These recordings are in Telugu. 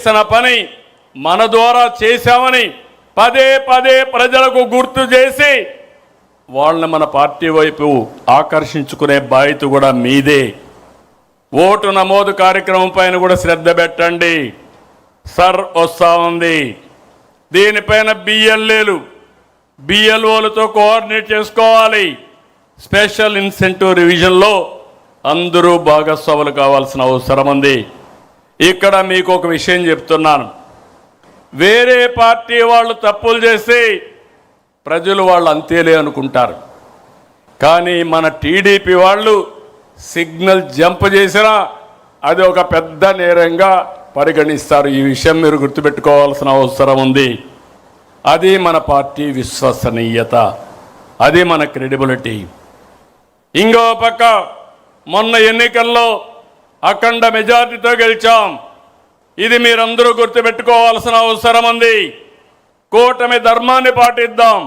చేసిన పని మన ద్వారా చేశామని పదే పదే ప్రజలకు గుర్తు చేసి వాళ్ళని మన పార్టీ వైపు ఆకర్షించుకునే బాధ్యత కూడా మీదే. ఓటు నమోదు కార్యక్రమం పైన కూడా శ్రద్ధ పెట్టండి. సర్ వస్తూ ఉంది. దీనిపైన బిఎల్ఓలతో కోఆర్డినేట్ చేసుకోవాలి. స్పెషల్ ఇన్సెంటివ్ రివిజన్లో అందరూ భాగస్వాములు కావాల్సిన అవసరం ఉంది. ఇక్కడ మీకు ఒక విషయం చెప్తున్నాను. వేరే పార్టీ వాళ్ళు తప్పులు చేసి ప్రజలు వాళ్ళు అంతేలే అనుకుంటారు. కానీ మన టీడీపీ వాళ్ళు సిగ్నల్ జంప్ చేసినా అది ఒక పెద్ద నేరంగా పరిగణిస్తారు. ఈ విషయం మీరు గుర్తుపెట్టుకోవాల్సిన అవసరం ఉంది. అది మన పార్టీ విశ్వసనీయత, అది మన క్రెడిబిలిటీ. ఇంకో పక్క మొన్న ఎన్నికల్లో అఖండ మెజార్టీతో గెలిచాం. ఇది మీరందరూ గుర్తుపెట్టుకోవాల్సిన అవసరం ఉంది. కూటమి ధర్మాన్ని పాటిద్దాం.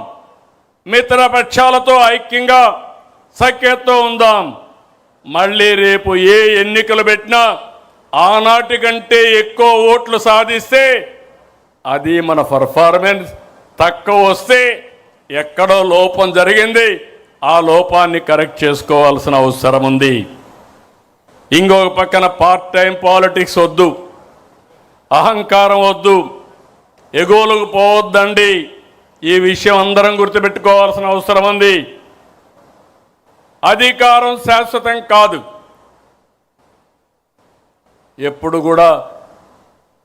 మిత్రపక్షాలతో ఐక్యంగా సఖ్యతతో ఉందాం. మళ్ళీ రేపు ఏ ఎన్నికలు పెట్టినా ఆనాటి కంటే ఎక్కువ ఓట్లు సాధిస్తే అది మన పర్ఫార్మెన్స్. తక్కువ వస్తే ఎక్కడో లోపం జరిగింది, ఆ లోపాన్ని కరెక్ట్ చేసుకోవాల్సిన అవసరం ఉంది. ఇంకొక పక్కన పార్ట్ టైం పాలిటిక్స్ వద్దు, అహంకారం వద్దు, ఎగోలుకు పోవద్దండి. ఈ విషయం అందరం గుర్తుపెట్టుకోవాల్సిన అవసరం ఉంది. అధికారం శాశ్వతం కాదు. ఎప్పుడు కూడా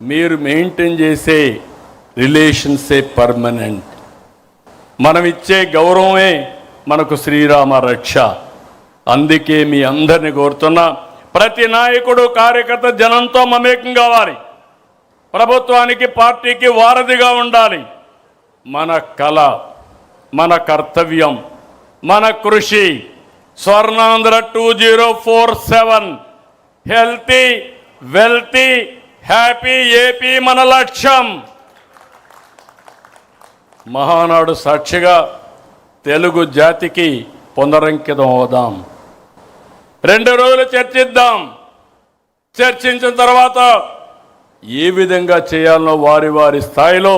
మీరు మెయింటైన్ చేసే రిలేషన్సే పర్మనెంట్. మనం ఇచ్చే గౌరవమే మనకు శ్రీరామ రక్ష. అందుకే మీ అందరిని కోరుతున్నా, ప్రతి నాయకుడు కార్యకర్త జనంతో మమేకం కావాలి. ప్రభుత్వానికి పార్టీకి వారధిగా ఉండాలి. మన కళ, మన కర్తవ్యం, మన కృషి. Swarnandhra 2047 healthy wealthy happy AP మన లక్ష్యం. మహానాడు సాక్షిగా తెలుగు జాతికి పునరంకితం అవుదాం. 2 రోజులు చర్చిద్దాం. చర్చించిన తర్వాత ఏ విధంగా చేయాలనో వారి వారి స్థాయిలో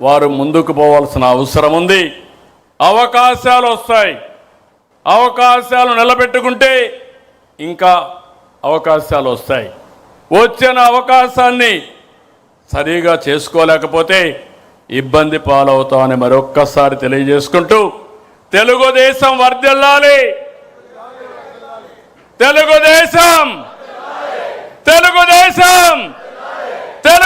వారు ముందుకు పోవాల్సిన అవసరం ఉంది. అవకాశాలు వస్తాయి. అవకాశాలు నిలబెట్టుకుంటే ఇంకా అవకాశాలు వస్తాయి. వచ్చిన అవకాశాన్ని సరిగా చేసుకోలేకపోతే ఇబ్బంది పాలవుతామని మరొక్కసారి తెలియజేసుకుంటూ, తెలుగుదేశం వర్ధిల్లాలి. తెలుగుదేశం.